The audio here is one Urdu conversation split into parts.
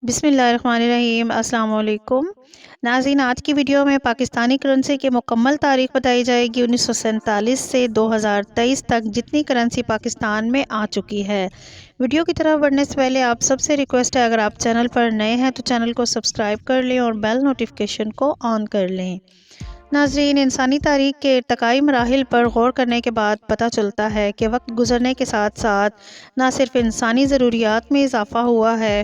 بسم اللہ الرحمن الرحیم۔ السلام علیکم ناظرین، آج کی ویڈیو میں پاکستانی کرنسی کے مکمل تاریخ بتائی جائے گی۔ 1947 سے 2023 تک جتنی کرنسی پاکستان میں آ چکی ہے۔ ویڈیو کی طرف بڑھنے سے پہلے آپ سب سے ریکویسٹ ہے، اگر آپ چینل پر نئے ہیں تو چینل کو سبسکرائب کر لیں اور بیل نوٹیفیکیشن کو آن کر لیں۔ ناظرین، انسانی تاریخ کے ارتقائی مراحل پر غور کرنے کے بعد پتہ چلتا ہے کہ وقت گزرنے کے ساتھ ساتھ نہ صرف انسانی ضروریات میں اضافہ ہوا ہے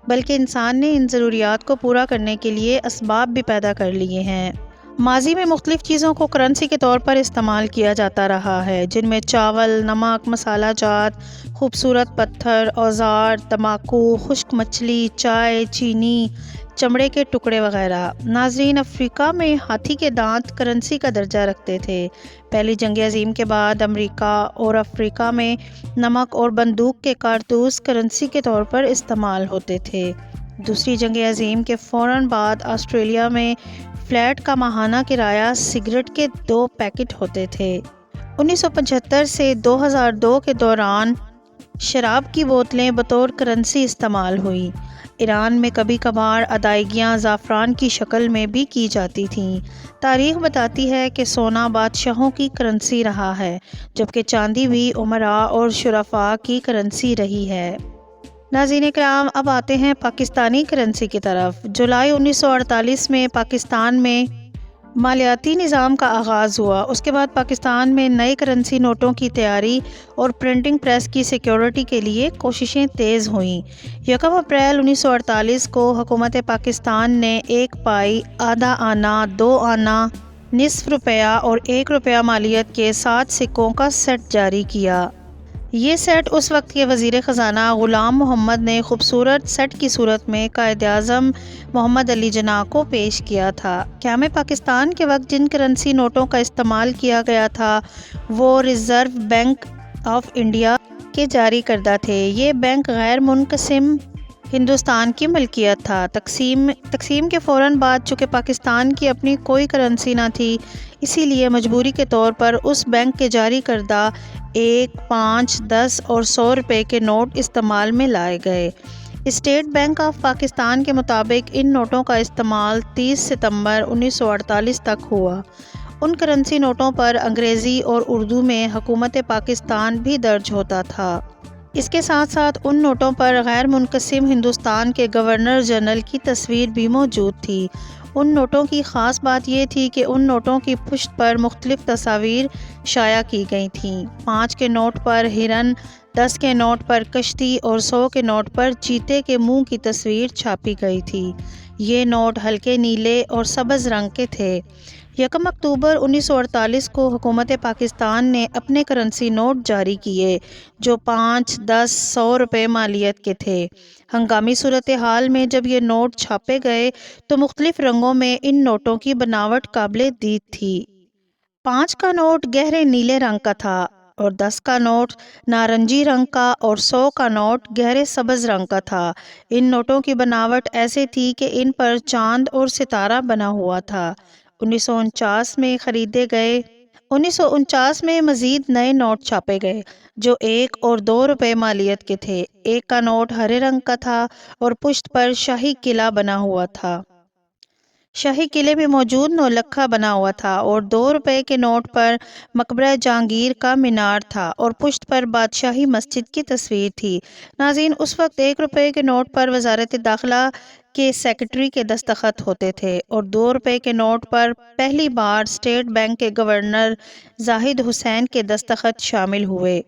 بلکہ انسان نے ان ضروریات کو پورا کرنے کے لیے اسباب بھی پیدا کر لیے ہیں۔ ماضی میں مختلف چیزوں کو کرنسی کے طور پر استعمال کیا جاتا رہا ہے، جن میں چاول، نمک، مسالہ جات، خوبصورت پتھر، اوزار، تمباکو، خشک مچھلی، چائے، چینی، چمڑے کے ٹکڑے وغیرہ۔ ناظرین، افریقہ میں ہاتھی کے دانت کرنسی کا درجہ رکھتے تھے۔ پہلی جنگ عظیم کے بعد امریکہ اور افریقہ میں نمک اور بندوق کے کارتوس کرنسی کے طور پر استعمال ہوتے تھے۔ دوسری جنگ عظیم کے فوراً بعد آسٹریلیا میں فلیٹ کا ماہانہ کرایہ سگریٹ کے 2 پیکٹ ہوتے تھے۔ 1975 سے 2002 کے دوران شراب کی بوتلیں بطور کرنسی استعمال ہوئیں۔ ایران میں کبھی کبھار ادائیگیاں زعفران کی شکل میں بھی کی جاتی تھیں۔ تاریخ بتاتی ہے کہ سونا بادشاہوں کی کرنسی رہا ہے، جبکہ چاندی بھی امراء اور شرفاء کی کرنسی رہی ہے۔ ناظرین کرام، اب آتے ہیں پاکستانی کرنسی کی طرف۔ جولائی 1948 میں پاکستان میں مالیاتی نظام کا آغاز ہوا۔ اس کے بعد پاکستان میں نئے کرنسی نوٹوں کی تیاری اور پرنٹنگ پریس کی سیکیورٹی کے لیے کوششیں تیز ہوئیں۔ 1 اپریل 1948 کو حکومت پاکستان نے 1 پائی، آدھا آنا، 2 آنا، نصف روپیہ اور 1 روپیہ مالیت کے 7 سکوں کا سیٹ جاری کیا۔ یہ سیٹ اس وقت کے وزیر خزانہ غلام محمد نے خوبصورت سیٹ کی صورت میں قائد اعظم محمد علی جناح کو پیش کیا تھا۔ قیام پاکستان کے وقت جن کرنسی نوٹوں کا استعمال کیا گیا تھا وہ ریزرو بینک آف انڈیا کے جاری کردہ تھے۔ یہ بینک غیر منقسم ہندوستان کی ملکیت تھا۔ تقسیم کے فوراً بعد چونکہ پاکستان کی اپنی کوئی کرنسی نہ تھی، اسی لیے مجبوری کے طور پر اس بینک کے جاری کردہ 1، 5، 10 اور 100 روپے کے نوٹ استعمال میں لائے گئے۔ اسٹیٹ بینک آف پاکستان کے مطابق ان نوٹوں کا استعمال 30 ستمبر 1948 تک ہوا۔ ان کرنسی نوٹوں پر انگریزی اور اردو میں حکومت پاکستان بھی درج ہوتا تھا۔ اس کے ساتھ ساتھ ان نوٹوں پر غیر منقسم ہندوستان کے گورنر جنرل کی تصویر بھی موجود تھی۔ ان نوٹوں کی خاص بات یہ تھی کہ ان نوٹوں کی پشت پر مختلف تصاویر شائع کی گئی تھیں۔ 5 کے نوٹ پر ہرن، 10 کے نوٹ پر کشتی اور 100 کے نوٹ پر چیتے کے منہ کی تصویر چھاپی گئی تھی۔ یہ نوٹ ہلکے نیلے اور سبز رنگ کے تھے۔ 1 اکتوبر 1948 کو حکومت پاکستان نے اپنے کرنسی نوٹ جاری کیے، جو 5، 10، 100 روپے مالیت کے تھے۔ ہنگامی صورتحال میں جب یہ نوٹ چھاپے گئے تو مختلف رنگوں میں ان نوٹوں کی بناوٹ قابل دید تھی۔ 5 کا نوٹ گہرے نیلے رنگ کا تھا اور 10 کا نوٹ نارنجی رنگ کا اور 100 کا نوٹ گہرے سبز رنگ کا تھا۔ ان نوٹوں کی بناوٹ ایسے تھی کہ ان پر چاند اور ستارہ بنا ہوا تھا۔ 1949 میں خریدے گئے 1949 میں مزید نئے نوٹ چھاپے گئے، جو 1 اور 2 روپے مالیت کے تھے۔ 1 کا نوٹ ہرے رنگ کا تھا اور پشت پر شاہی قلعہ بنا ہوا تھا۔ شاہی قلعے میں موجود نولکھا بنا ہوا تھا اور 2 روپے کے نوٹ پر مقبرہ جہانگیر کا مینار تھا اور پشت پر بادشاہی مسجد کی تصویر تھی۔ ناظرین، اس وقت 1 روپے کے نوٹ پر وزارت داخلہ کے سیکرٹری کے دستخط ہوتے تھے اور 2 روپے کے نوٹ پر پہلی بار اسٹیٹ بینک کے گورنر زاہد حسین کے دستخط شامل ہوئے۔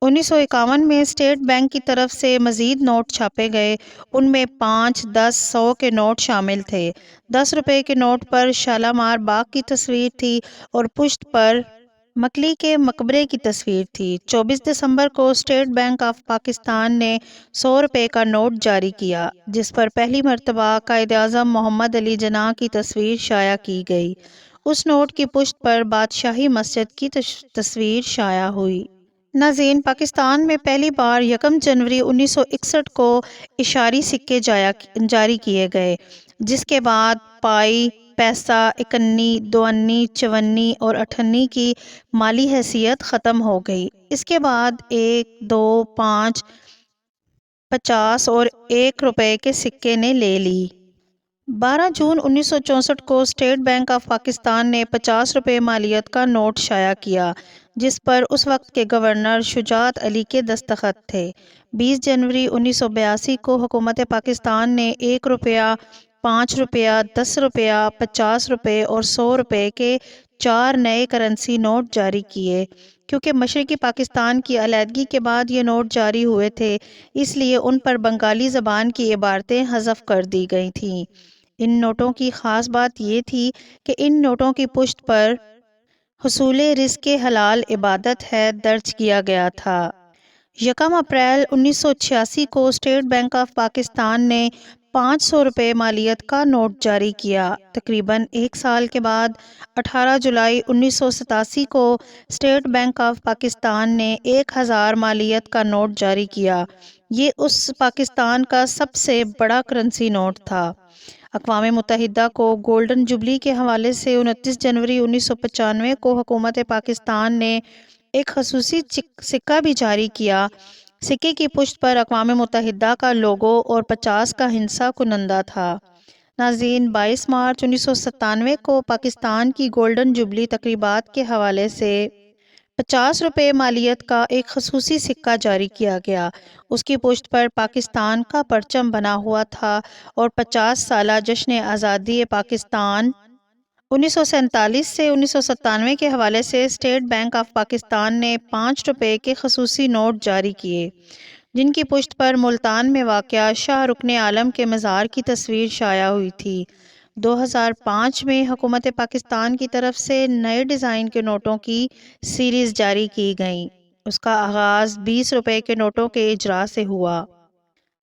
1951 میں اسٹیٹ بینک کی طرف سے مزید نوٹ چھاپے گئے۔ ان میں 5، 10، 100 کے نوٹ شامل تھے۔ 10 روپے کے نوٹ پر شالامار باغ کی تصویر تھی اور پشت پر مکلی کے مقبرے کی تصویر تھی۔ 24 دسمبر کو اسٹیٹ بینک آف پاکستان نے 100 روپے کا نوٹ جاری کیا، جس پر پہلی مرتبہ قائد اعظم محمد علی جناح کی تصویر شائع کی گئی۔ اس نوٹ کی پشت پر بادشاہی مسجد کی تصویر شائع ہوئی۔ ناظرین، پاکستان میں پہلی بار 1 جنوری 1961 کو اشاری سکے جاری کیے گئے، جس کے بعد پائی، پیسہ، 1 انی، 2 انی، 4 انی اور 8 انی کی مالی حیثیت ختم ہو گئی۔ اس کے بعد 1، 2، 5 50 اور 1 روپے کے سکے نے لے لی۔ 12 جون 1964 کو اسٹیٹ بینک آف پاکستان نے 50 روپے مالیت کا نوٹ شائع کیا، جس پر اس وقت کے گورنر شجاعت علی کے دستخط تھے۔ 20 جنوری 1982 کو حکومت پاکستان نے 1 روپیہ، 5 روپیہ، 10 روپیہ، 50 روپے اور 100 روپے کے 4 نئے کرنسی نوٹ جاری کیے۔ کیونکہ مشرقی پاکستان کی علیحدگی کے بعد یہ نوٹ جاری ہوئے تھے، اس لیے ان پر بنگالی زبان کی عبارتیں حذف کر دی گئی تھیں۔ ان نوٹوں کی خاص بات یہ تھی کہ ان نوٹوں کی پشت پر حصول رزق حلال عبادت ہے درج کیا گیا تھا۔ 1 اپریل 1986 کو اسٹیٹ بینک آف پاکستان نے 500 روپے مالیت کا نوٹ جاری کیا۔ تقریباً 1 سال کے بعد 18 جولائی 1987 کو اسٹیٹ بینک آف پاکستان نے 1000 مالیت کا نوٹ جاری کیا۔ یہ اس پاکستان کا سب سے بڑا کرنسی نوٹ تھا۔ اقوام متحدہ کو گولڈن جوبلی کے حوالے سے 29 جنوری 1995 کو حکومت پاکستان نے ایک خصوصی سکہ بھی جاری کیا۔ سکے کی پشت پر اقوام متحدہ کا لوگو اور 50 کا ہندسہ کنندہ تھا۔ ناظرین، 22 مارچ 1997 کو پاکستان کی گولڈن جوبلی تقریبات کے حوالے سے 50 روپے مالیت کا ایک خصوصی سکہ جاری کیا گیا۔ اس کی پشت پر پاکستان کا پرچم بنا ہوا تھا اور 50 سالہ جشن آزادی پاکستان 1947 سے 1997 کے حوالے سے اسٹیٹ بینک آف پاکستان نے 5 روپے کے خصوصی نوٹ جاری کیے، جن کی پشت پر ملتان میں واقع شاہ رکن عالم کے مزار کی تصویر شائع ہوئی تھی۔ 2005 میں حکومت پاکستان کی طرف سے نئے ڈیزائن کے نوٹوں کی سیریز جاری کی گئیں۔ اس کا آغاز 20 روپے کے نوٹوں کے اجرا سے ہوا،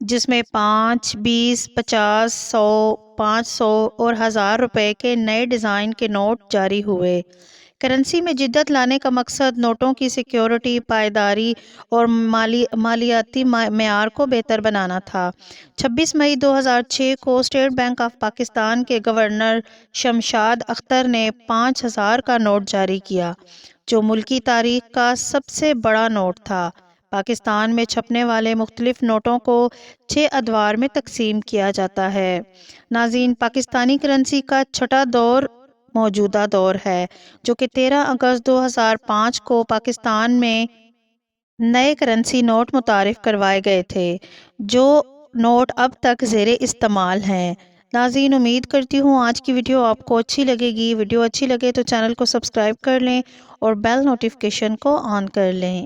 جس میں 5، 20، 50، 100، 500 اور 1000 روپے کے نئے ڈیزائن کے نوٹ جاری ہوئے۔ کرنسی میں جدت لانے کا مقصد نوٹوں کی سیکیورٹی، پائیداری اور مالیاتی معیار کو بہتر بنانا تھا۔ 26 مئی 2006 کو اسٹیٹ بینک آف پاکستان کے گورنر شمشاد اختر نے 5000 کا نوٹ جاری کیا، جو ملکی تاریخ کا سب سے بڑا نوٹ تھا۔ پاکستان میں چھپنے والے مختلف نوٹوں کو 6 ادوار میں تقسیم کیا جاتا ہے۔ ناظرین، پاکستانی کرنسی کا چھٹا دور موجودہ دور ہے، جو کہ 13 اگست 2005 کو پاکستان میں نئے کرنسی نوٹ متعارف کروائے گئے تھے، جو نوٹ اب تک زیر استعمال ہیں۔ ناظرین، امید کرتی ہوں آج کی ویڈیو آپ کو اچھی لگے گی۔ ویڈیو اچھی لگے تو چینل کو سبسکرائب کر لیں اور بیل نوٹیفیکیشن کو آن کر لیں۔